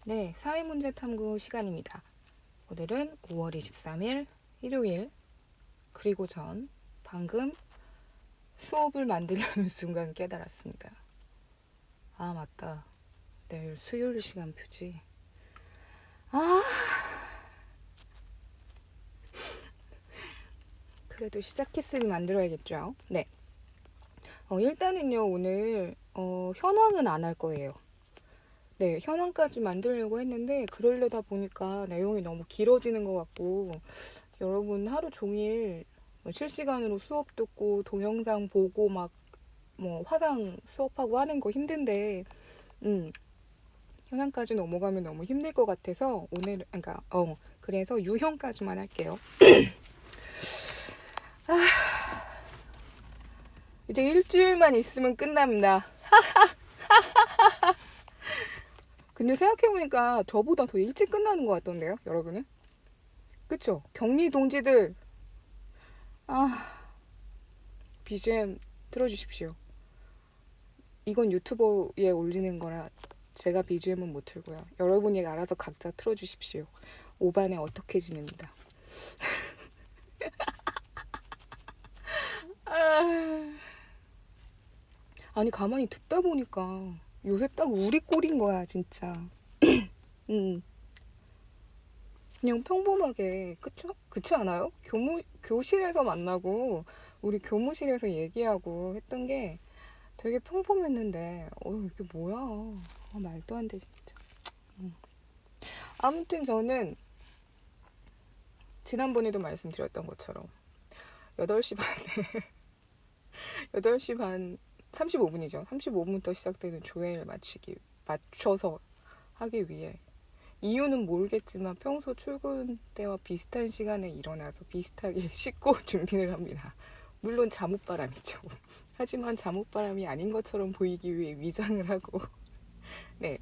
네, 사회문제 탐구 시간입니다. 오늘은 5월 23일 일요일. 그리고 전 방금 수업을 만들려는 순간 깨달았습니다. 아, 맞다. 내일 수요일 시간표지. 아, 그래도 시작했으니 만들어야겠죠. 네. 일단은요, 오늘 현황은 안 할 거예요. 네, 현황까지 만들려고 했는데 그러려다 보니까 내용이 너무 길어지는 것 같고, 여러분 하루 종일 실시간으로 수업 듣고 동영상 보고 막 뭐 화상 수업하고 하는 거 힘든데, 현황까지 넘어가면 너무 힘들 것 같아서 오늘, 그러니까 그래서 유형까지만 할게요. 이제 일주일만 있으면 끝납니다. 근데 생각해보니까 저보다 더 일찍 끝나는 것 같던데요, 여러분은? 그쵸? 격리 동지들, 아, BGM 틀어주십시오. 이건 유튜버에 올리는 거라 제가 BGM은 못 틀고요. 여러분이 알아서 각자 틀어주십시오. 5반에 어떻게 지냅니다. 아니, 가만히 듣다 보니까 요새 딱 우리 꼴인 거야, 진짜. 음. 그냥 평범하게, 그쵸? 그렇지 않아요? 교실에서 만나고 우리 교무실에서 얘기하고 했던 게 되게 평범했는데, 이게 뭐야. 말도 안 돼, 진짜. 아무튼 저는 지난번에도 말씀드렸던 것처럼 8시 반에 8시 반 35분이죠. 35분부터 시작되는 조회를 맞춰서 하기 위해, 이유는 모르겠지만 평소 출근 때와 비슷한 시간에 일어나서 비슷하게 씻고 준비를 합니다. 물론 잠옷바람이죠. 하지만 잠옷바람이 아닌 것처럼 보이기 위해 위장을 하고 네,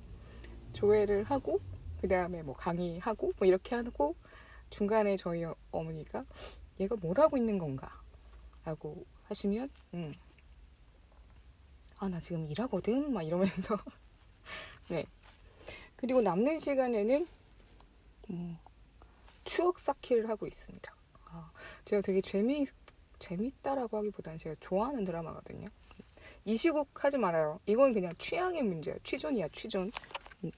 조회를 하고 그 다음에 뭐 강의하고 뭐 이렇게 하고, 중간에 저희 어머니가 얘가 뭘 하고 있는 건가 라고 하시면 나 지금 일하거든 막 이러면서 네. 그리고 남는 시간에는 추억 쌓기를 하고 있습니다. 제가 되게 재밌다라고 하기보다는 제가 좋아하는 드라마거든요. 이 시국 하지 말아요. 이건 그냥 취향의 문제야. 취존이야, 취존.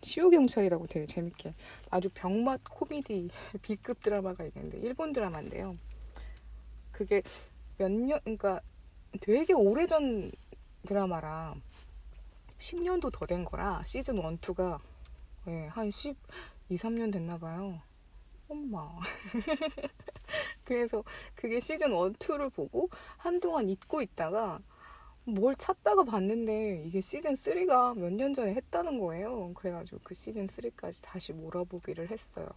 시효경찰이라고 되게 재밌게 아주 병맛 코미디 B급 드라마가 있는데, 일본 드라마인데요. 그게 그러니까 되게 오래전 드라마라 10년도 더 된 거라 시즌 1, 2가 한 12, 3년 됐나 봐요. 엄마. 그래서 그게 시즌 1, 2를 보고 한동안 잊고 있다가 뭘 찾다가 봤는데 이게 시즌 3가 몇 년 전에 했다는 거예요. 그래가지고 그 시즌 3까지 다시 몰아보기를 했어요.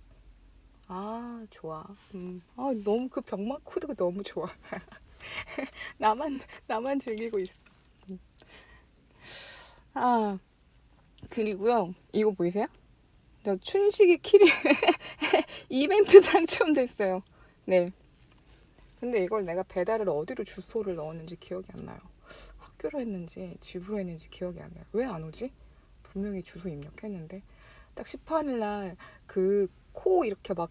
아, 좋아. 너무 그 병맛 코드가 너무 좋아. 나만 즐기고 있어. 아, 그리고요. 이거 보이세요? 저 춘식이 키링 이벤트 당첨됐어요. 네. 근데 이걸 내가 배달을 어디로 주소를 넣었는지 기억이 안 나요. 학교로 했는지 집으로 했는지 기억이 안 나요. 왜 안 오지? 분명히 주소 입력했는데 딱 18일 날 그 코 이렇게 막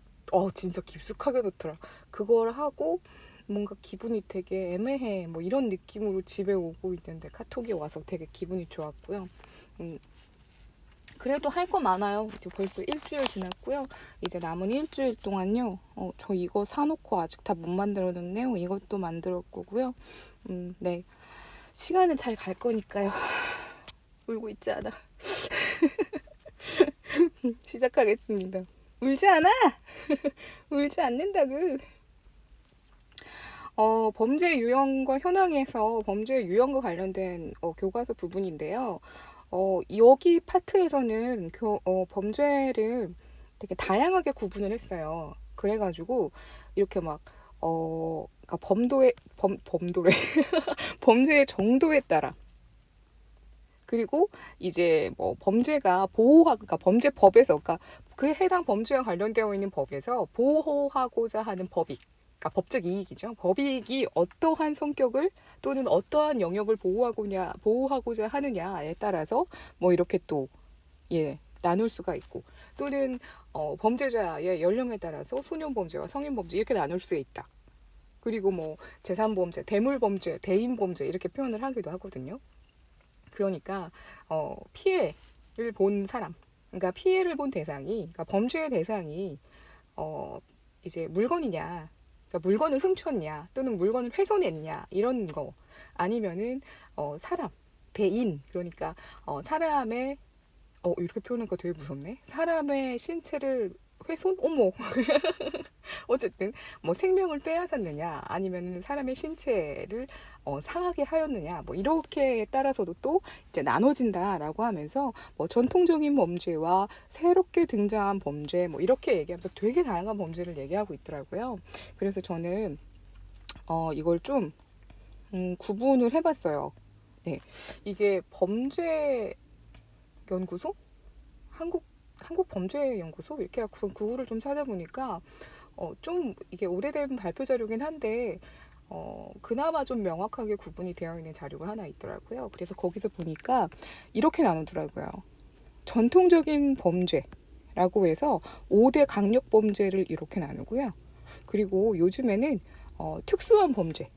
진짜 깊숙하게 넣더라. 그걸 하고 뭔가 기분이 되게 애매해 뭐 이런 느낌으로 집에 오고 있는데 카톡이 와서 되게 기분이 좋았고요. 그래도 할 거 많아요. 이제 벌써 일주일 지났고요. 이제 남은 일주일 동안요. 저 이거 사놓고 아직 다 못 만들어놨네요. 이것도 만들 거고요. 네. 시간은 잘 갈 거니까요. 울고 있지 않아. 시작하겠습니다. 울지 않아! 울지 않는다고. 범죄 유형과 현황에서 범죄 유형과 관련된 교과서 부분인데요. 여기 파트에서는 범죄를 되게 다양하게 구분을 했어요. 그래가지고 이렇게 막 그러니까 범도래 범죄의 정도에 따라, 그리고 이제 뭐 범죄가 그러니까 범죄법에서, 그러니까 그 해당 범죄와 관련되어 있는 법에서 보호하고자 하는 법익, 그러니까 법적 이익이죠. 법이익이 어떠한 성격을 또는 어떠한 영역을 보호하고자 하느냐에 따라서 뭐 이렇게 또 나눌 수가 있고, 또는 범죄자의 연령에 따라서 소년 범죄와 성인 범죄 이렇게 나눌 수 있다. 그리고 뭐 재산 범죄, 대물 범죄, 대인 범죄 이렇게 표현을 하기도 하거든요. 그러니까 피해를 본 사람, 그러니까 피해를 본 대상이, 그러니까 범죄의 대상이 이제 물건이냐, 그러니까 물건을 훔쳤냐, 또는 물건을 훼손했냐 이런 거, 아니면은 사람, 대인, 그러니까 사람의 이렇게 표현하니까 되게 무섭네. 사람의 신체를 훼손? 어머. 어쨌든 뭐 생명을 빼앗았느냐, 아니면 사람의 신체를 상하게 하였느냐, 뭐 이렇게 따라서도 또 이제 나눠진다라고 하면서 뭐 전통적인 범죄와 새롭게 등장한 범죄 뭐 이렇게 얘기하면서 되게 다양한 범죄를 얘기하고 있더라고요. 그래서 저는 이걸 좀 구분을 해봤어요. 네, 이게 범죄 연구소? 한국 범죄 연구소 이렇게 해서 구글을 좀 찾아보니까 좀 이게 오래된 발표 자료긴 한데 그나마 좀 명확하게 구분이 되어 있는 자료가 하나 있더라고요. 그래서 거기서 보니까 이렇게 나누더라고요. 전통적인 범죄라고 해서 5대 강력 범죄를 이렇게 나누고요. 그리고 요즘에는 특수한 범죄,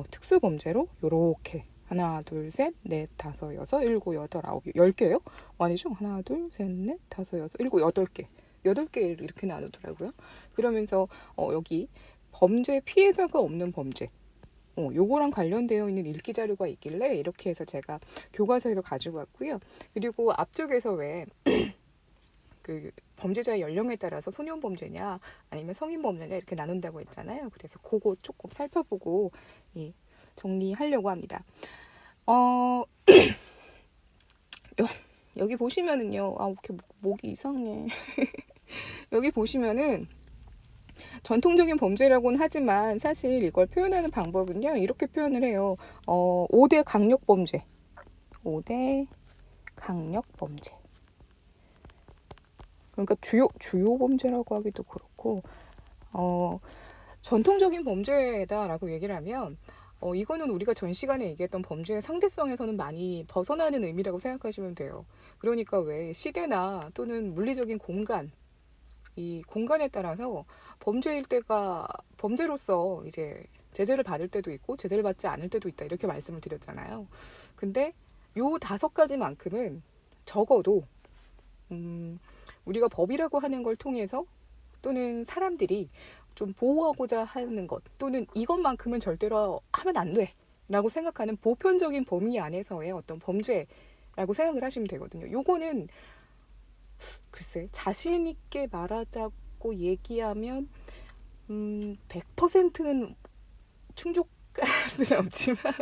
특수 범죄로 요렇게 하나, 둘, 셋, 넷, 다섯, 여섯, 일곱, 여덟, 아홉, 10개요? 아니죠? 하나, 둘, 셋, 넷, 다섯, 여섯, 일곱, 8개. 8개를 이렇게 나누더라고요. 그러면서 여기 범죄 피해자가 없는 범죄. 요거랑 관련되어 있는 읽기 자료가 있길래 이렇게 해서 제가 교과서에서 가지고 왔고요. 그리고 앞쪽에서 왜 그 범죄자의 연령에 따라서 소년 범죄냐 아니면 성인 범죄냐 이렇게 나눈다고 했잖아요. 그래서 그거 조금 살펴보고 정리하려고 합니다. 여기 보시면은요. 이렇게 목이 이상해. 여기 보시면은 전통적인 범죄라고는 하지만 사실 이걸 표현하는 방법은요. 이렇게 표현을 해요. 5대 강력 범죄. 5대 강력 범죄. 그러니까 주요 범죄라고 하기도 그렇고 전통적인 범죄다라고 얘기를 하면 이거는 우리가 전 시간에 얘기했던 범죄의 상대성에서는 많이 벗어나는 의미라고 생각하시면 돼요. 그러니까 왜 시대나 또는 물리적인 공간, 이 공간에 따라서 범죄일 때가 범죄로서 이제 제재를 받을 때도 있고 제재를 받지 않을 때도 있다 이렇게 말씀을 드렸잖아요. 근데 요 5가지만큼은 적어도 우리가 법이라고 하는 걸 통해서 또는 사람들이 좀 보호하고자 하는 것 또는 이것만큼은 절대로 하면 안 돼 라고 생각하는 보편적인 범위 안에서의 어떤 범죄라고 생각을 하시면 되거든요. 요거는 글쎄 자신 있게 말하자고 얘기하면 100%는 충족할 수는 없지만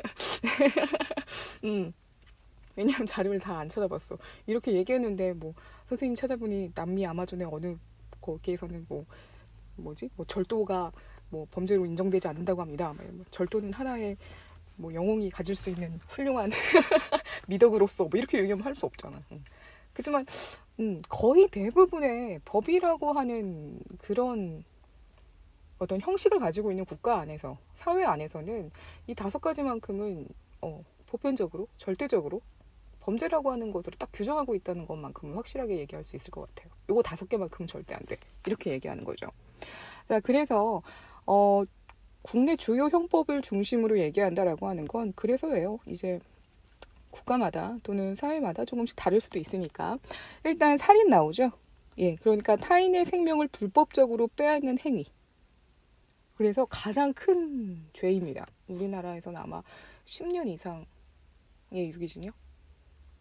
왜냐하면 자료를 다 안 찾아봤어. 이렇게 얘기했는데 뭐 선생님 찾아보니 남미 아마존의 어느 거기에서는 뭐 절도가 뭐 범죄로 인정되지 않는다고 합니다. 뭐 절도는 하나의 뭐 영웅이 가질 수 있는 훌륭한 미덕으로서 뭐 이렇게 얘기하면 할 수 없잖아. 그렇지만 거의 대부분의 법이라고 하는 그런 어떤 형식을 가지고 있는 국가 안에서 사회 안에서는 이 5가지만큼은 보편적으로 절대적으로 범죄라고 하는 것으로 딱 규정하고 있다는 것만큼은 확실하게 얘기할 수 있을 것 같아요. 요거 5개만큼은 절대 안 돼. 이렇게 얘기하는 거죠. 자, 그래서 국내 주요 형법을 중심으로 얘기한다라고 하는 건 그래서예요. 이제 국가마다 또는 사회마다 조금씩 다를 수도 있으니까 일단 살인 나오죠. 예, 그러니까 타인의 생명을 불법적으로 빼앗는 행위. 그래서 가장 큰 죄입니다. 우리나라에서는 아마 10년 이상의 유기징역?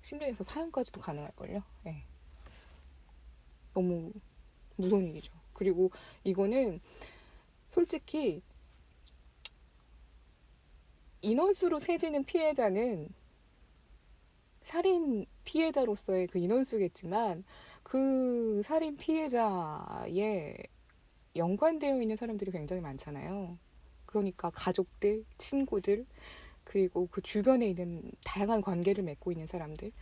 10년에서 사형까지도 가능할걸요. 예. 너무 무서운 일이죠. 그리고 이거는 솔직히 인원수로 세지는 피해자는 살인 피해자로서의 그 인원수겠지만 그 살인 피해자에 연관되어 있는 사람들이 굉장히 많잖아요. 그러니까 가족들, 친구들, 그리고 그 주변에 있는 다양한 관계를 맺고 있는 사람들,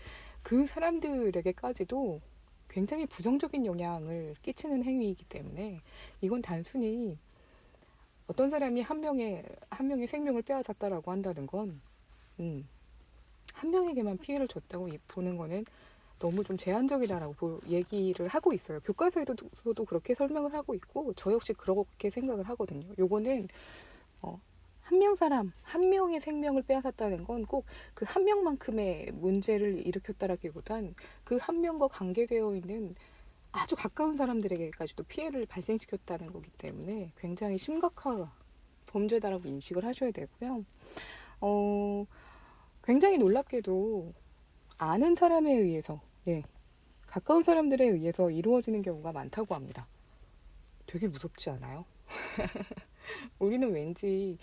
그 사람들에게까지도 굉장히 부정적인 영향을 끼치는 행위이기 때문에 이건 단순히 어떤 사람이 한 명의 생명을 빼앗았다라고 한다는 건 한 명에게만 피해를 줬다고 보는 거는 너무 좀 제한적이다라고 얘기를 하고 있어요. 교과서에도 그렇게 설명을 하고 있고 저 역시 그렇게 생각을 하거든요. 요거는 한 한 명의 생명을 빼앗았다는 건 꼭 그 한 명만큼의 문제를 일으켰다라기보단 그 한 명과 관계되어 있는 아주 가까운 사람들에게까지도 피해를 발생시켰다는 거기 때문에 굉장히 심각한 범죄다라고 인식을 하셔야 되고요. 굉장히 놀랍게도 아는 사람에 의해서, 가까운 사람들에 의해서 이루어지는 경우가 많다고 합니다. 되게 무섭지 않아요? 우리는 왠지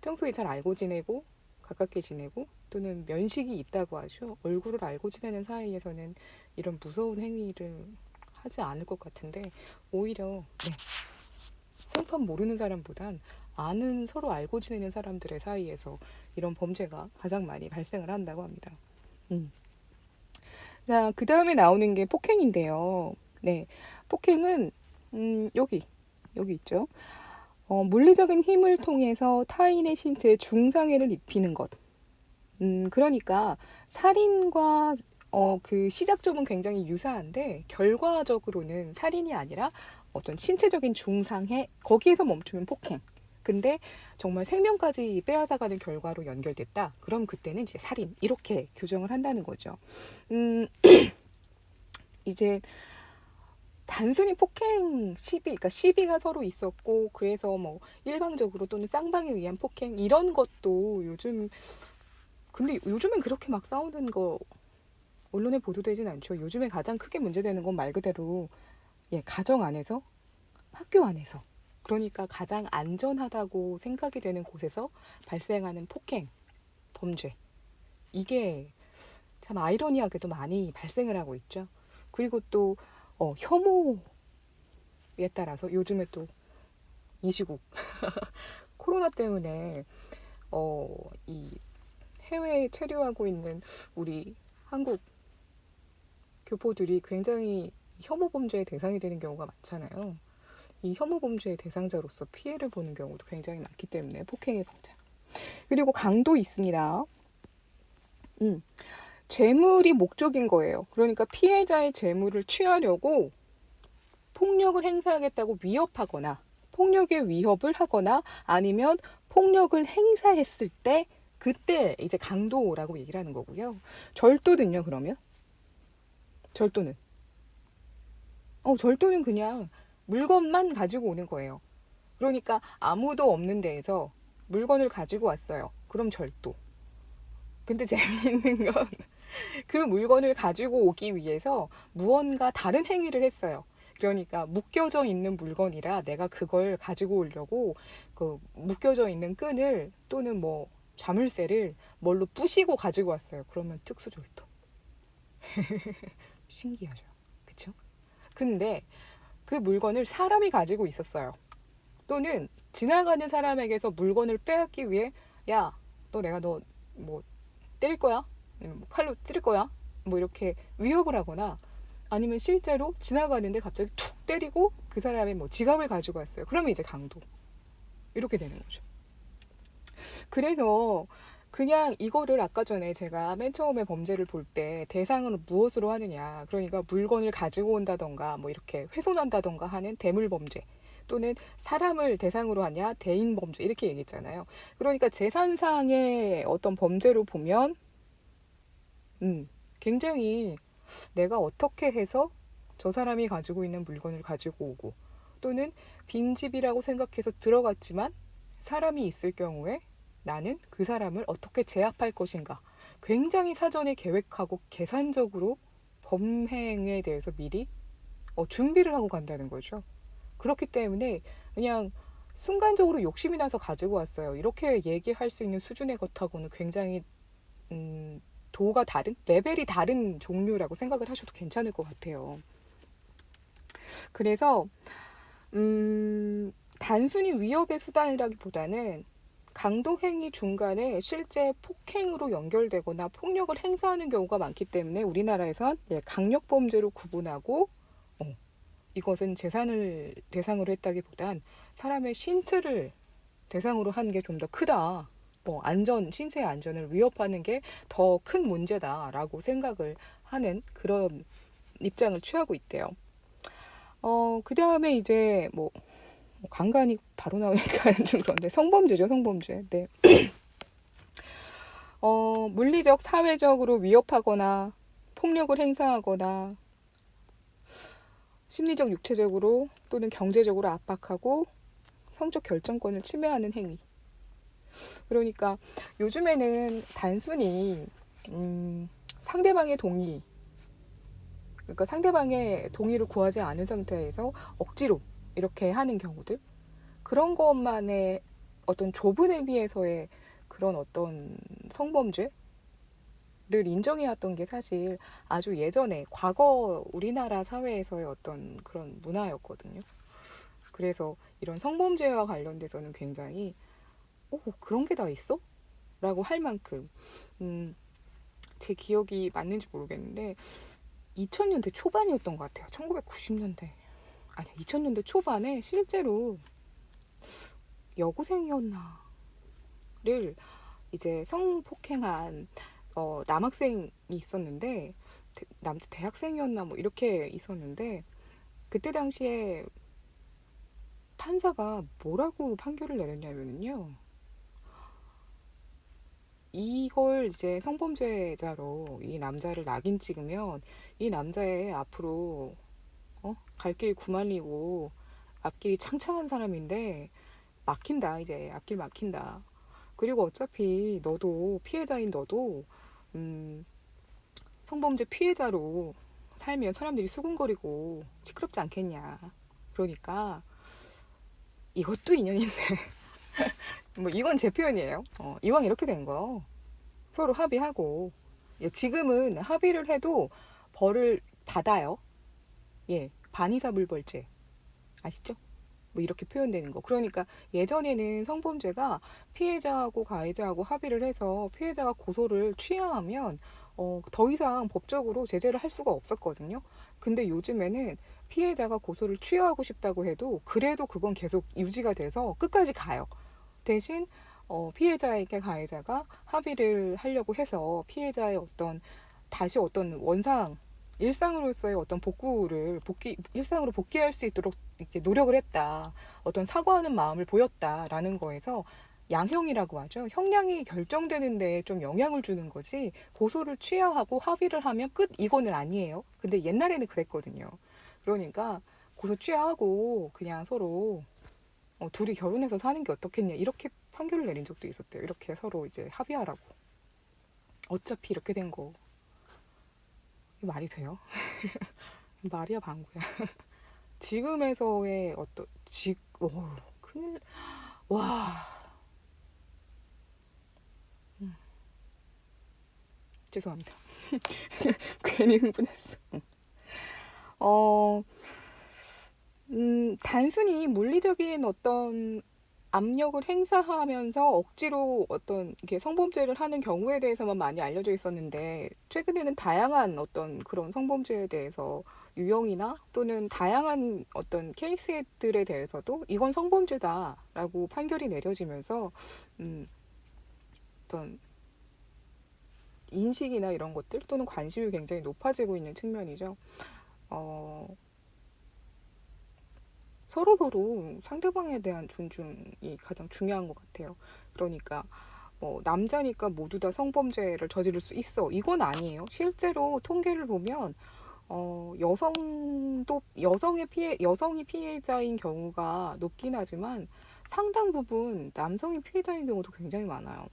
평소에 잘 알고 지내고 가깝게 지내고 또는 면식이 있다고 하죠. 얼굴을 알고 지내는 사이에서는 이런 무서운 행위를 하지 않을 것 같은데 오히려 생판 모르는 사람보단 아는 서로 알고 지내는 사람들의 사이에서 이런 범죄가 가장 많이 발생을 한다고 합니다. 자, 그 다음에 나오는 게 폭행인데요. 네, 폭행은 여기 있죠. 물리적인 힘을 통해서 타인의 신체에 중상해를 입히는 것. 그러니까 살인과 그 시작점은 굉장히 유사한데 결과적으로는 살인이 아니라 어떤 신체적인 중상해, 거기에서 멈추면 폭행. 근데 정말 생명까지 빼앗아가는 결과로 연결됐다. 그럼 그때는 이제 살인 이렇게 규정을 한다는 거죠. 이제 단순히 폭행 그러니까 시비가 서로 있었고 그래서 뭐 일방적으로 또는 쌍방에 의한 폭행 이런 것도 근데 요즘엔 그렇게 막 싸우는 거 언론에 보도되진 않죠. 요즘에 가장 크게 문제되는 건 말 그대로 가정 안에서, 학교 안에서, 그러니까 가장 안전하다고 생각이 되는 곳에서 발생하는 폭행, 범죄. 이게 참 아이러니하게도 많이 발생을 하고 있죠. 그리고 또 혐오에 따라서 요즘에 또 이 시국 코로나 때문에 이 해외에 체류하고 있는 우리 한국 교포들이 굉장히 혐오 범죄의 대상이 되는 경우가 많잖아요. 이 혐오 범죄의 대상자로서 피해를 보는 경우도 굉장히 많기 때문에 폭행의 범죄. 그리고 강도 있습니다. 재물이 목적인 거예요. 그러니까 피해자의 재물을 취하려고 폭력을 행사하겠다고 위협하거나 폭력의 위협을 하거나 아니면 폭력을 행사했을 때 그때 이제 강도라고 얘기를 하는 거고요. 절도는요, 그러면? 절도는 그냥 물건만 가지고 오는 거예요. 그러니까 아무도 없는 데에서 물건을 가지고 왔어요. 그럼 절도. 근데 재미있는 건 그 물건을 가지고 오기 위해서 무언가 다른 행위를 했어요. 그러니까 묶여져 있는 물건이라 내가 그걸 가지고 오려고 그 묶여져 있는 끈을 또는 뭐 자물쇠를 뭘로 부시고 가지고 왔어요. 그러면 특수절도. 신기하죠. 그쵸? 근데 그 물건을 사람이 가지고 있었어요. 또는 지나가는 사람에게서 물건을 빼앗기 위해 야, 내가 너 뭐 때릴 거야? 아니면 뭐 칼로 찌를 거야? 뭐 이렇게 위협을 하거나 아니면 실제로 지나가는데 갑자기 툭 때리고 그 사람의 뭐 지갑을 가지고 왔어요. 그러면 이제 강도. 이렇게 되는 거죠. 그래서 그냥 이거를 아까 전에 제가 맨 처음에 범죄를 볼 때 대상을 무엇으로 하느냐. 그러니까 물건을 가지고 온다던가 뭐 이렇게 훼손한다던가 하는 대물 범죄. 또는 사람을 대상으로 하냐 대인 범죄 이렇게 얘기했잖아요. 그러니까 재산상의 어떤 범죄로 보면 굉장히 내가 어떻게 해서 저 사람이 가지고 있는 물건을 가지고 오고 또는 빈집이라고 생각해서 들어갔지만 사람이 있을 경우에 나는 그 사람을 어떻게 제압할 것인가 굉장히 사전에 계획하고 계산적으로 범행에 대해서 미리 준비를 하고 간다는 거죠. 그렇기 때문에 그냥 순간적으로 욕심이 나서 가지고 왔어요. 이렇게 얘기할 수 있는 수준의 것하고는 굉장히 도가 다른, 레벨이 다른 종류라고 생각을 하셔도 괜찮을 것 같아요. 그래서 단순히 위협의 수단이라기보다는 강도 행위 중간에 실제 폭행으로 연결되거나 폭력을 행사하는 경우가 많기 때문에 우리나라에선 강력 범죄로 구분하고 이것은 재산을 대상으로 했다기보단 사람의 신체를 대상으로 한 게 좀 더 크다. 신체의 안전을 위협하는 게 더 큰 문제다라고 생각을 하는 그런 입장을 취하고 있대요. 그 다음에 이제 뭐 간간이 바로 나오니까 좀 그런데 성범죄죠, 성범죄. 네. 물리적, 사회적으로 위협하거나 폭력을 행사하거나 심리적, 육체적으로 또는 경제적으로 압박하고 성적 결정권을 침해하는 행위. 그러니까 요즘에는 단순히 상대방의 동의, 그러니까 상대방의 동의를 구하지 않은 상태에서 억지로 이렇게 하는 경우들, 그런 것만의 어떤 좁은 의미에서의 그런 어떤 성범죄를 인정해왔던 게 사실 아주 예전에 과거 우리나라 사회에서의 어떤 그런 문화였거든요. 그래서 이런 성범죄와 관련돼서는 굉장히 그런 게 다 있어? 라고 할 만큼 제 기억이 맞는지 모르겠는데 2000년대 초반이었던 것 같아요. 1990년대 아니 2000년대 초반에 실제로 여고생이었나를 이제 성폭행한 남학생이 있었는데 남자 대학생이었나 뭐 이렇게 있었는데 그때 당시에 판사가 뭐라고 판결을 내렸냐면요. 이걸 이제 성범죄자로 이 남자를 낙인 찍으면 이 남자의 앞으로 갈 길 구말리고 앞길이 창창한 사람인데 막힌다. 이제 앞길 막힌다. 그리고 어차피 너도 피해자인 너도 성범죄 피해자로 살면 사람들이 수군거리고 시끄럽지 않겠냐. 그러니까 이것도 인연인데 뭐 이건 제 표현이에요. 이왕 이렇게 된 거 서로 합의하고 지금은 합의를 해도 벌을 받아요. 예, 반의사불벌죄 아시죠? 뭐 이렇게 표현되는 거. 그러니까 예전에는 성범죄가 피해자하고 가해자하고 합의를 해서 피해자가 고소를 취하하면 더 이상 법적으로 제재를 할 수가 없었거든요. 근데 요즘에는 피해자가 고소를 취하하고 싶다고 해도 그래도 그건 계속 유지가 돼서 끝까지 가요. 대신 피해자에게 가해자가 합의를 하려고 해서 피해자의 다시 어떤 원상 일상으로서의 어떤 일상으로 복귀할 수 있도록 이렇게 노력을 했다. 어떤 사과하는 마음을 보였다라는 거에서 양형이라고 하죠. 형량이 결정되는 데에 좀 영향을 주는 거지 고소를 취하하고 합의를 하면 끝 이거는 아니에요. 근데 옛날에는 그랬거든요. 그러니까 고소 취하하고 그냥 서로 둘이 결혼해서 사는 게 어떻겠냐 이렇게 판결을 내린 적도 있었대요. 이렇게 서로 이제 합의하라고. 어차피 이렇게 된 거 말이 돼요? 말이야 방구야. 지금에서의 큰일. 와. 죄송합니다. 괜히 흥분했어. 단순히 물리적인 어떤 압력을 행사하면서 억지로 어떤 이렇게 성범죄를 하는 경우에 대해서만 많이 알려져 있었는데 최근에는 다양한 어떤 그런 성범죄에 대해서 유형이나 또는 다양한 어떤 케이스들에 대해서도 이건 성범죄다라고 판결이 내려지면서 어떤 인식이나 이런 것들 또는 관심이 굉장히 높아지고 있는 측면이죠. 서로 상대방에 대한 존중이 가장 중요한 것 같아요. 그러니까 남자니까 모두 다 성범죄를 저지를 수 있어. 이건 아니에요. 실제로 통계를 보면 여성이 피해자인 경우가 높긴 하지만 상당 부분 남성이 피해자인 경우도 굉장히 많아요.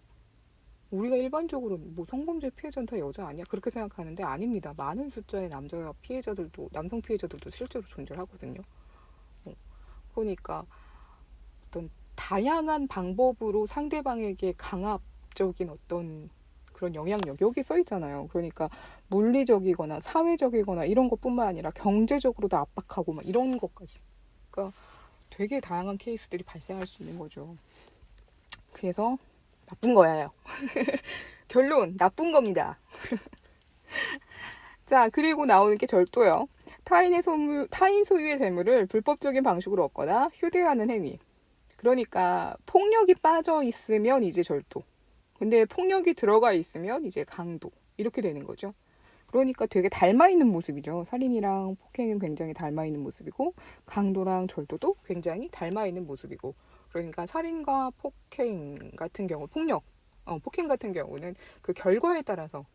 우리가 일반적으로 뭐 성범죄 피해자는 다 여자 아니야? 그렇게 생각하는데 아닙니다. 많은 숫자의 남성 피해자들도 실제로 존재하거든요. 그러니까 어떤 다양한 방법으로 상대방에게 강압적인 어떤 그런 영향력 여기 써 있잖아요. 그러니까 물리적이거나 사회적이거나 이런 것뿐만 아니라 경제적으로도 압박하고 막 이런 것까지. 그러니까 되게 다양한 케이스들이 발생할 수 있는 거죠. 그래서 나쁜 거예요. 결론 나쁜 겁니다. 자, 그리고 나오는 게 절도요. 타인 소유의 재물을 불법적인 방식으로 얻거나 휴대하는 행위. 그러니까 폭력이 빠져 있으면 이제 절도. 근데 폭력이 들어가 있으면 이제 강도. 이렇게 되는 거죠. 그러니까 되게 닮아 있는 모습이죠. 살인이랑 폭행은 굉장히 닮아 있는 모습이고 강도랑 절도도 굉장히 닮아 있는 모습이고 그러니까 살인과 폭행 같은 경우 폭행 같은 경우는 그 결과에 따라서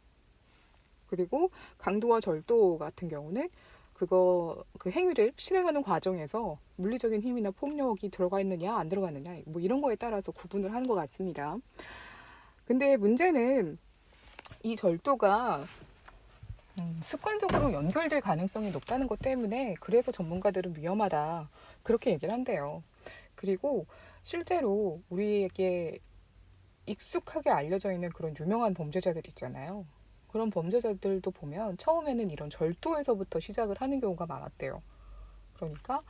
그리고 강도와 절도 같은 경우는 그 행위를 실행하는 과정에서 물리적인 힘이나 폭력이 들어가 있느냐 안 들어갔느냐 뭐 이런 거에 따라서 구분을 하는 것 같습니다. 근데 문제는 이 절도가 습관적으로 연결될 가능성이 높다는 것 때문에 그래서 전문가들은 위험하다 그렇게 얘기를 한대요. 그리고 실제로 우리에게 익숙하게 알려져 있는 그런 유명한 범죄자들 있잖아요. 그런 범죄자들도 보면 처음에는 이런 절도에서부터 시작을 하는 경우가 많았대요. 그러니까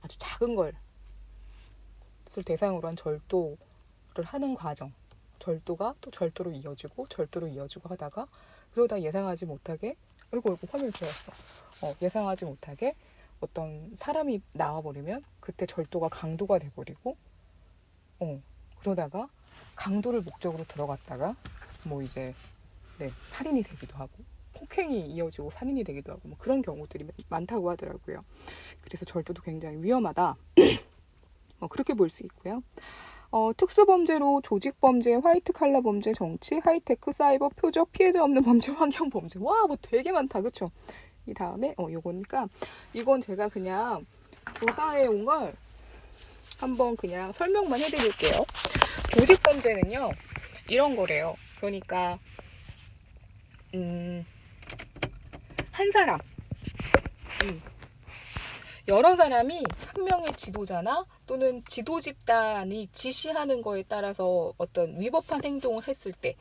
아주 작은 것을 대상으로 한 절도를 하는 과정, 절도가 또 절도로 이어지고 하다가 그러다 예상하지 못하게 아이고 화면이 들어왔어. 예상하지 못하게 어떤 사람이 나와버리면 그때 절도가 강도가 돼버리고 그러다가 강도를 목적으로 들어갔다가 뭐 이제 살인이 되기도 하고 폭행이 이어지고 살인이 되기도 하고 뭐 그런 경우들이 많다고 하더라고요. 그래서 절도도 굉장히 위험하다. 그렇게 볼 수 있고요. 특수범죄로 조직범죄, 화이트칼라 범죄, 정치, 하이테크, 사이버, 표적, 피해자 없는 범죄, 환경범죄. 와, 뭐 되게 많다. 그쵸? 이 다음에 요거니까 이건 제가 그냥 조사해 온 걸 한번 그냥 설명만 해드릴게요. 조직범죄는요. 이런 거래요. 그러니까 한 사람 여러 사람이 한 명의 지도자나 또는 지도 집단이 지시하는 거에 따라서 어떤 위법한 행동을 했을 때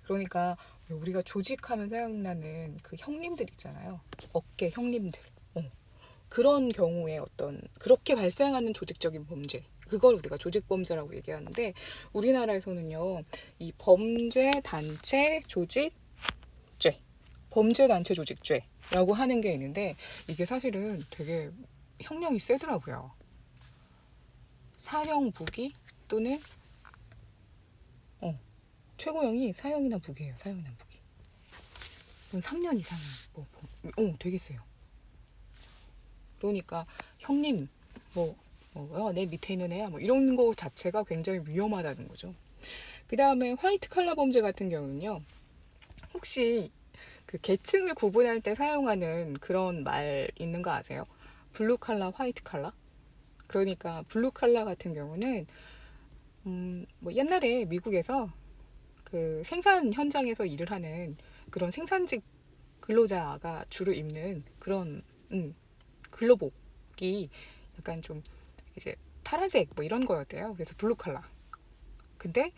그러니까 우리가 조직하면 생각나는 그 형님들 있잖아요. 어깨 형님들. 그런 경우에 어떤 그렇게 발생하는 조직적인 범죄 그걸 우리가 조직범죄라고 얘기하는데 우리나라에서는요. 이 범죄단체 조직죄 범죄단체 조직죄라고 하는 게 있는데 이게 사실은 되게 형량이 세더라고요. 사형 무기 또는 최고형이 사형이나 무기예요. 사형이나 무기. 3년 이상이 되게 세요. 그러니까 형님 내 밑에 있는 애야 이런 거 자체가 굉장히 위험하다는 거죠. 그 다음에 화이트 칼라 범죄 같은 경우는요. 혹시 그 계층을 구분할 때 사용하는 그런 말 있는 거 아세요? 블루 칼라, 화이트 칼라? 그러니까 블루 칼라 같은 경우는 옛날에 미국에서 그 생산 현장에서 일을 하는 그런 생산직 근로자가 주로 입는 그런 근로복이 약간 좀 이제 파란색 이런 거였대요. 그래서 블루 칼라. 근데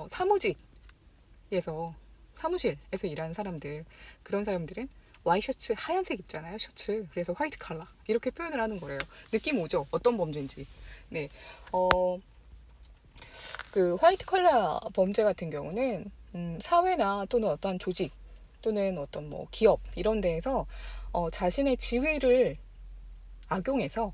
사무실에서 일하는 사람들 그런 사람들은 와이셔츠 하얀색 입잖아요. 셔츠. 그래서 화이트 칼라 이렇게 표현을 하는 거래요. 느낌 오죠? 어떤 범죄인지. 네. 그 화이트 칼라 범죄 같은 경우는 사회나 또는 어떠한 조직 또는 어떤 기업 이런 데에서 자신의 지위를 악용해서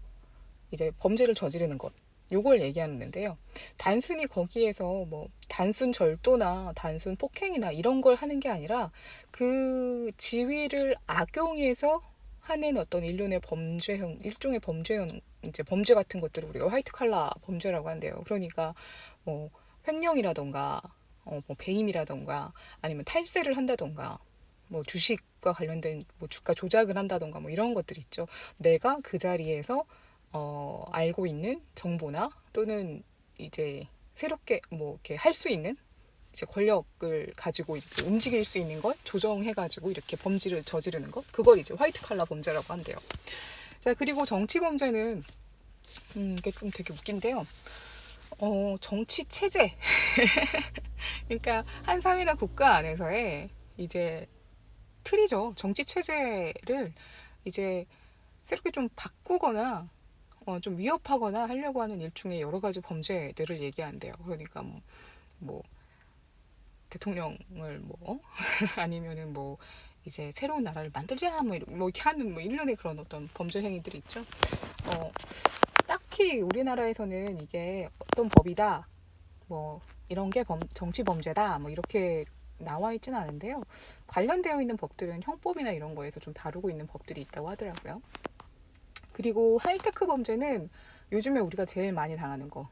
이제 범죄를 저지르는 것 요걸 얘기하는데요. 단순히 거기에서 단순 절도나 단순 폭행이나 이런 걸 하는 게 아니라 그 지위를 악용해서 하는 어떤 일종의 범죄형 이제 범죄 같은 것들을 우리가 화이트 칼라 범죄라고 한대요. 그러니까 횡령이라던가 배임이라던가 아니면 탈세를 한다던가 주식과 관련된 주가 조작을 한다던가 이런 것들 있죠. 내가 그 자리에서 알고 있는 정보나 또는 이제 새롭게 이렇게 할 수 있는 이제 권력을 가지고 이제 움직일 수 있는 걸 조정해가지고 이렇게 범죄를 저지르는 것 그걸 이제 화이트 칼라 범죄라고 한대요. 자 그리고 정치 범죄는 이게 좀 되게 웃긴데요. 정치 체제 그러니까 한 사회나 국가 안에서의 이제 틀이죠. 정치 체제를 이제 새롭게 좀 바꾸거나 좀 위협하거나 하려고 하는 일종의 여러 가지 범죄들을 얘기한대요. 그러니까 대통령을 아니면은 이제 새로운 나라를 만들자 이렇게 하는 일련의 그런 어떤 범죄 행위들이 있죠. 딱히 우리나라에서는 이게 어떤 법이다 이런 게 정치 범죄다 이렇게 나와 있지는 않은데요. 관련되어 있는 법들은 형법이나 이런 거에서 좀 다루고 있는 법들이 있다고 하더라고요. 그리고 하이테크 범죄는 요즘에 우리가 제일 많이 당하는 거,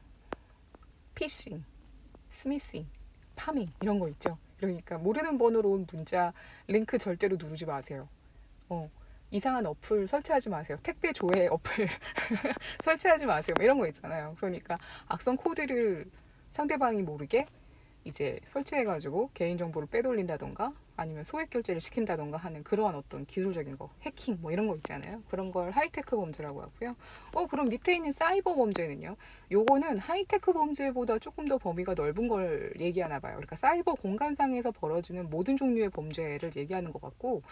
피싱, 스미싱, 파밍 이런 거 있죠. 그러니까 모르는 번호로 온 문자 링크 절대로 누르지 마세요. 이상한 어플 설치하지 마세요. 택배 조회 어플 설치하지 마세요. 뭐 이런 거 있잖아요. 그러니까 악성 코드를 상대방이 모르게 이제 설치해가지고 개인정보를 빼돌린다던가 아니면 소액 결제를 시킨다던가 하는 그러한 어떤 기술적인 거, 해킹 뭐 이런 거 있잖아요. 그런 걸 하이테크 범죄라고 하고요. 그럼 밑에 있는 사이버 범죄는요? 요거는 하이테크 범죄보다 조금 더 범위가 넓은 걸 얘기하나 봐요. 그러니까 사이버 공간상에서 벌어지는 모든 종류의 범죄를 얘기하는 것 같고,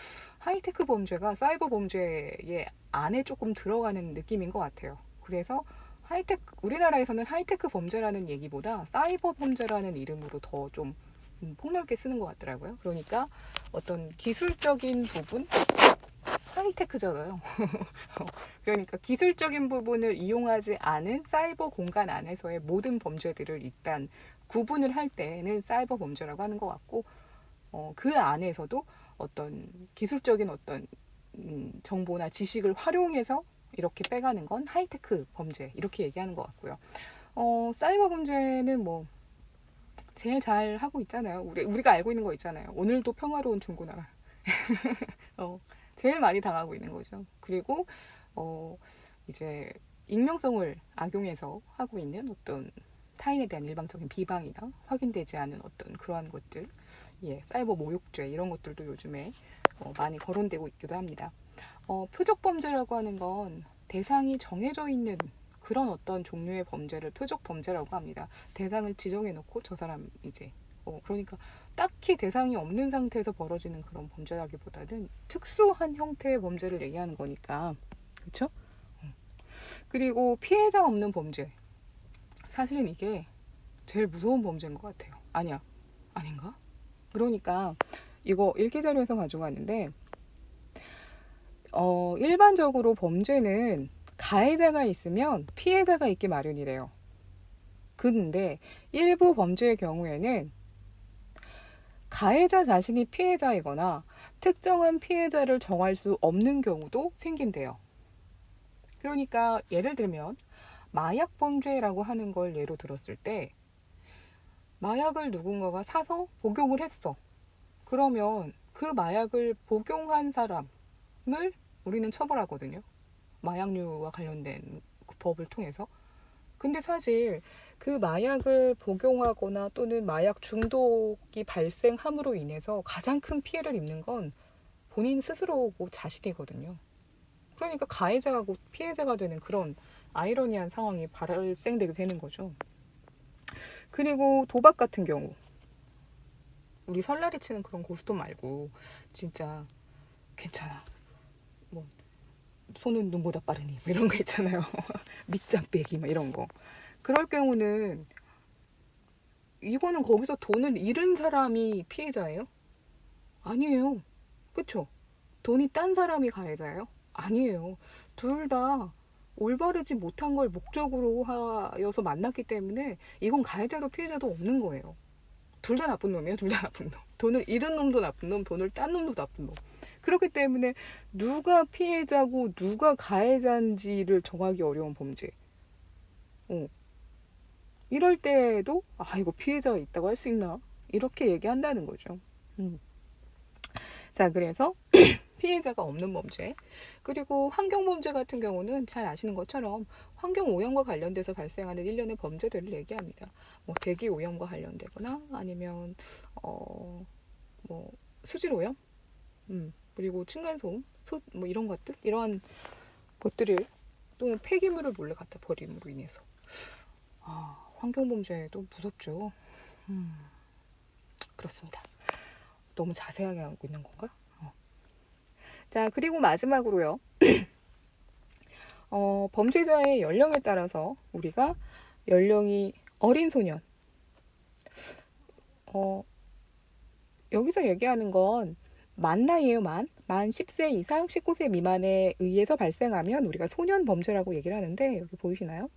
하이테크 범죄가 사이버 범죄의 안에 조금 들어가는 느낌인 것 같아요. 그래서 우리나라에서는 하이테크 범죄라는 얘기보다 사이버 범죄라는 이름으로 더 좀 폭넓게 쓰는 것 같더라고요. 그러니까 어떤 기술적인 부분, 하이테크잖아요. 그러니까 기술적인 부분을 이용하지 않은 사이버 공간 안에서의 모든 범죄들을 일단 구분을 할 때는 사이버 범죄라고 하는 것 같고, 그 안에서도 어떤 기술적인 어떤 정보나 지식을 활용해서 이렇게 빼가는 건 하이테크 범죄 이렇게 얘기하는 것 같고요. 사이버 범죄는 뭐 제일 잘 하고 있잖아요. 우리가 알고 있는 거 있잖아요. 오늘도 평화로운 중고나라. 제일 많이 당하고 있는 거죠. 그리고 이제 익명성을 악용해서 하고 있는 어떤 타인에 대한 일방적인 비방이나 확인되지 않은 어떤 그러한 것들, 사이버 모욕죄 이런 것들도 요즘에 많이 거론되고 있기도 합니다. 표적 범죄라고 하는 건 대상이 정해져 있는 그런 어떤 종류의 범죄를 표적 범죄라고 합니다. 대상을 지정해 놓고 저 사람 이제 그러니까 딱히 대상이 없는 상태에서 벌어지는 그런 범죄라기보다는 특수한 형태의 범죄를 얘기하는 거니까, 그렇죠? 그리고 피해자 없는 범죄, 사실은 이게 제일 무서운 범죄인 것 같아요. 아닌가? 그러니까 이거 일기자료에서 가져갔는데 일반적으로 범죄는 가해자가 있으면 피해자가 있기 마련이래요. 근데 일부 범죄의 경우에는 가해자 자신이 피해자이거나 특정한 피해자를 정할 수 없는 경우도 생긴대요. 그러니까 예를 들면 마약 범죄라고 하는 걸 예로 들었을 때 마약을 누군가가 사서 복용을 했어. 그러면 그 마약을 복용한 사람을 우리는 처벌하거든요. 마약류와 관련된 그 법을 통해서. 근데 사실 그 마약을 복용하거나 또는 마약 중독이 발생함으로 인해서 가장 큰 피해를 입는 건 본인 스스로고 자신이거든요. 그러니까 가해자가 곧 피해자가 되는 그런 아이러니한 상황이 발생되게 되는 거죠. 그리고 도박 같은 경우, 우리 설날에 치는 그런 고스톱 말고 진짜 괜찮아, 뭐 손은 눈보다 빠르니 뭐 이런 거 있잖아요. 밑장 빼기 막 이런 거. 그럴 경우는 이거는 거기서 돈을 잃은 사람이 피해자예요? 아니에요. 그쵸? 돈이 딴 사람이 가해자예요? 아니에요. 둘 다 올바르지 못한 걸 목적으로 하여서 만났기 때문에 이건 가해자도 피해자도 없는 거예요. 둘 다 나쁜 놈이에요. 둘 다 나쁜 놈. 돈을 잃은 놈도 나쁜 놈, 돈을 딴 놈도 나쁜 놈. 그렇기 때문에 누가 피해자고 누가 가해자인지를 정하기 어려운 범죄. 이럴 때에도 이거 피해자가 있다고 할 수 있나? 이렇게 얘기한다는 거죠. 자, 그래서 피해자가 없는 범죄. 그리고 환경범죄 같은 경우는 잘 아시는 것처럼 환경오염과 관련돼서 발생하는 일련의 범죄들을 얘기합니다. 뭐 대기오염과 관련되거나 아니면 뭐 수질오염, 그리고 층간소음, 뭐 이런 것들, 이러한 것들을 또는 폐기물을 몰래 갖다 버림으로 인해서 환경범죄도 무섭죠. 그렇습니다. 너무 자세하게 하고 있는 건가? 자, 그리고 마지막으로요. 범죄자의 연령에 따라서 우리가 연령이 어린 소년, 여기서 얘기하는 건 만 나이에요. 만 10세 이상 19세 미만에 의해서 발생하면 우리가 소년 범죄라고 얘기를 하는데, 여기 보이시나요?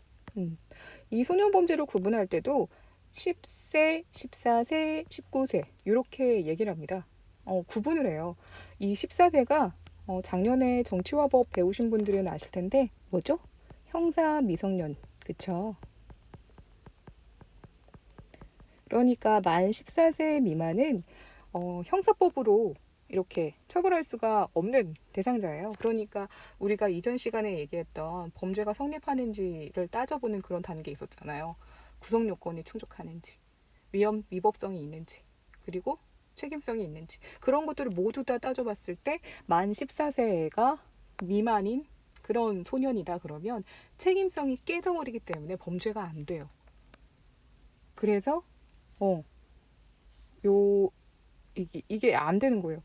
이 소년 범죄를 구분할 때도 10세, 14세, 19세 이렇게 얘기를 합니다. 구분을 해요. 이 14세가 작년에 정치와 법 배우신 분들은 아실 텐데 뭐죠? 형사 미성년, 그쵸? 그러니까 만 14세 미만은 형사법으로 이렇게 처벌할 수가 없는 대상자예요. 그러니까 우리가 이전 시간에 얘기했던 범죄가 성립하는지를 따져보는 그런 단계에 있었잖아요. 구성 요건이 충족하는지, 위법성이 있는지, 그리고 책임성이 있는지 그런 것들을 모두 다 따져봤을 때 만 14세가 미만인 그런 소년이다 그러면 책임성이 깨져버리기 때문에 범죄가 안 돼요. 그래서 요 이게 안 되는 거예요.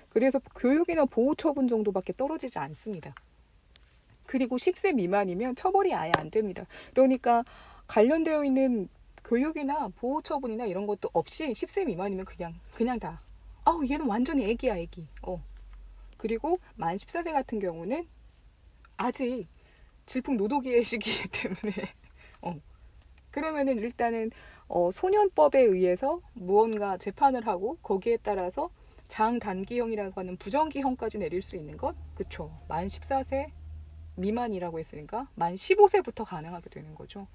그래서 교육이나 보호 처분 정도밖에 떨어지지 않습니다. 그리고 10세 미만이면 처벌이 아예 안 됩니다. 그러니까 관련되어 있는 교육이나 보호 처분이나 이런 것도 없이 10세 미만이면 그냥 다. 얘는 완전히 애기야, 애기. 그리고 만 14세 같은 경우는 아직 질풍노도기의 시기이기 때문에 그러면은 일단은 소년법에 의해서 무언가 재판을 하고 거기에 따라서 장단기형이라고 하는 부정기형까지 내릴 수 있는 것, 그쵸? 만 14세 미만이라고 했으니까 만 15세부터 가능하게 되는 거죠.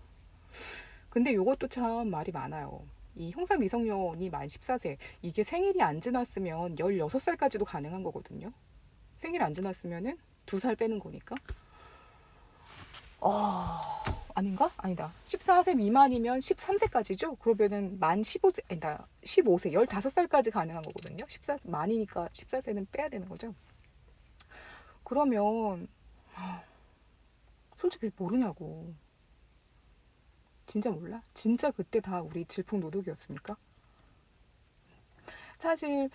근데 이것도 참 말이 많아요. 이 형사 미성년이 만 14세, 이게 생일이 안 지났으면 16살까지도 가능한 거거든요. 생일 안 지났으면은 2살 빼는 거니까. 아닌가? 아니다. 14세 미만이면 13세까지죠? 그러면은 만 15세, 아니다. 15세, 15살까지 가능한 거거든요. 14, 만이니까 14세는 빼야 되는 거죠. 그러면, 솔직히 모르냐고. 진짜 몰라? 진짜 그때 다 우리 질풍노도기였습니까? 사실,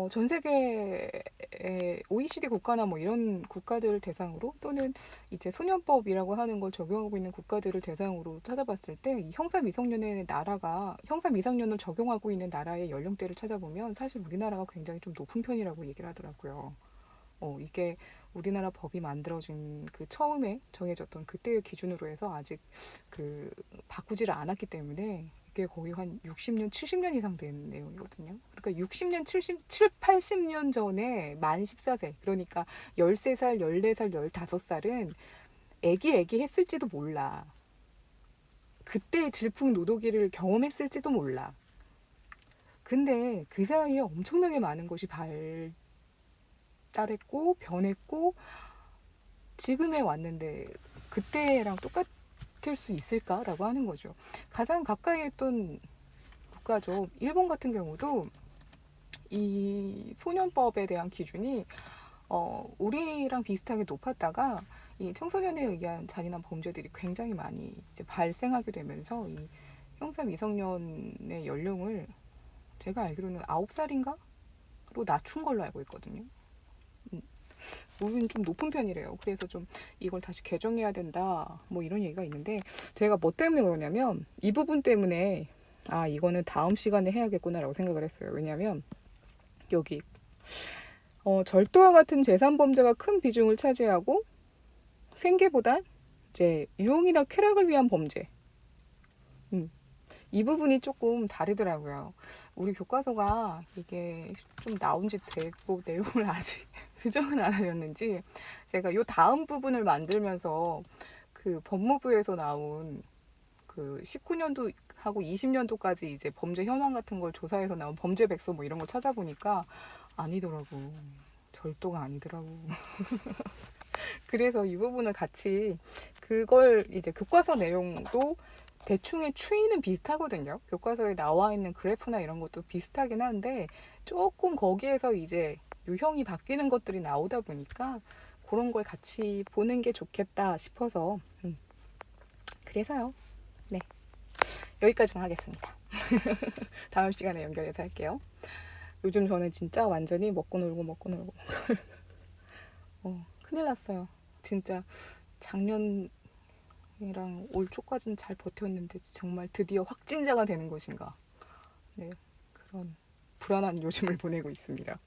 전 세계의 OECD 국가나 뭐 이런 국가들 대상으로 또는 이제 소년법이라고 하는 걸 적용하고 있는 국가들을 대상으로 찾아봤을 때 이 형사 미성년의 나라가 형사 미성년을 적용하고 있는 나라의 연령대를 찾아보면 사실 우리나라가 굉장히 좀 높은 편이라고 얘기를 하더라고요. 이게 우리나라 법이 만들어진 그 처음에 정해졌던 그때의 기준으로 해서 아직 그 바꾸지를 않았기 때문에 이게 거의 한 60년, 70년 이상 된 내용이거든요. 그러니까 60년, 80년 전에 만 14세, 그러니까 13살, 14살, 15살은 애기 했을지도 몰라. 그때 질풍노도기를 경험했을지도 몰라. 근데 그 사이에 엄청나게 많은 것이 발달했고 변했고 지금에 왔는데 그때랑 똑같을 수 있을까라고 하는 거죠. 가장 가까이 있던 국가죠. 일본 같은 경우도 이 소년법에 대한 기준이 우리랑 비슷하게 높았다가 이 청소년에 의한 잔인한 범죄들이 굉장히 많이 이제 발생하게 되면서 이 형사 미성년의 연령을 제가 알기로는 9살인가로 낮춘 걸로 알고 있거든요. 우리는 좀 높은 편이래요. 그래서 좀 이걸 다시 개정해야 된다. 뭐 이런 얘기가 있는데 제가 뭐 때문에 그러냐면 이 부분 때문에 이거는 다음 시간에 해야겠구나라고 생각을 했어요. 왜냐하면 여기 절도와 같은 재산 범죄가 큰 비중을 차지하고 생계보단 이제 유흥이나 쾌락을 위한 범죄. 이 부분이 조금 다르더라고요. 우리 교과서가 이게 좀 나온 지 되고 내용을 아직 수정을 안 하셨는지 제가 요 다음 부분을 만들면서 그 법무부에서 나온 그 19년도 하고 20년도까지 이제 범죄 현황 같은 걸 조사해서 나온 범죄 백서 뭐 이런 거 찾아보니까 아니더라고. 절도가 아니더라고. 그래서 이 부분을 같이 그걸 이제 교과서 내용도 대충의 추이는 비슷하거든요. 교과서에 나와 있는 그래프나 이런 것도 비슷하긴 한데 조금 거기에서 이제 유형이 바뀌는 것들이 나오다 보니까 그런 걸 같이 보는 게 좋겠다 싶어서 그래서요. 네, 여기까지만 하겠습니다. 다음 시간에 연결해서 할게요. 요즘 저는 진짜 완전히 먹고 놀고 큰일 났어요. 진짜 작년이랑 올 초까지는 잘 버텼는데 정말 드디어 확진자가 되는 것인가. 네, 그런 불안한 요즘을 보내고 있습니다.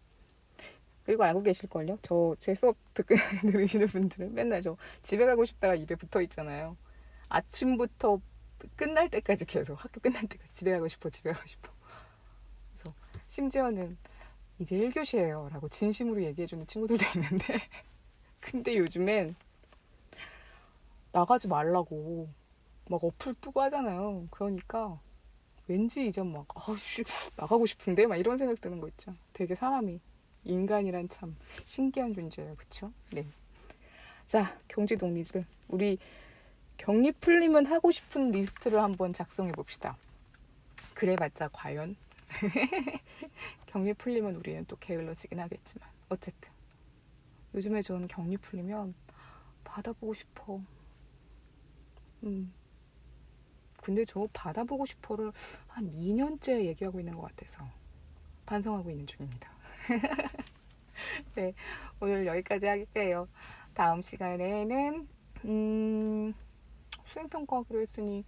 그리고 알고 계실걸요? 제 수업 들으시는 분들은 맨날 저 집에 가고 싶다가 입에 붙어 있잖아요. 아침부터 끝날 때까지 계속 학교 끝날 때까지 집에 가고 싶어 집에 가고 싶어. 그래서 심지어는 이제 1교시예요 라고 진심으로 얘기해주는 친구들도 있는데 근데 요즘엔 나가지 말라고 막 어플 뜨고 하잖아요. 그러니까 왠지 이제 막 아씨 나가고 싶은데 막 이런 생각 드는 거 있죠. 되게 사람이 인간이란 참 신기한 존재예요. 그쵸? 네. 자, 경제동리들 우리 격리 풀리면 하고 싶은 리스트를 한번 작성해 봅시다. 그래봤자 과연 격리 풀리면 우리는 또 게을러지긴 하겠지만 어쨌든 요즘에 저는 격리 풀리면 바다 보고 싶어. 근데 저 바다 보고 싶어를 한 2년째 얘기하고 있는 것 같아서 반성하고 있는 중입니다. 네, 오늘 여기까지 할게요. 다음 시간에는 수행평가하기로 했으니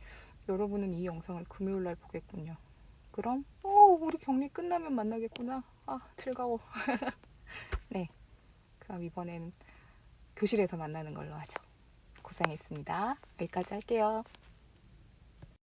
여러분은 이 영상을 금요일날 보겠군요. 그럼 우리 격리 끝나면 만나겠구나. 아 즐거워. 네, 그럼 이번엔 교실에서 만나는 걸로 하죠. 고생했습니다. 여기까지 할게요.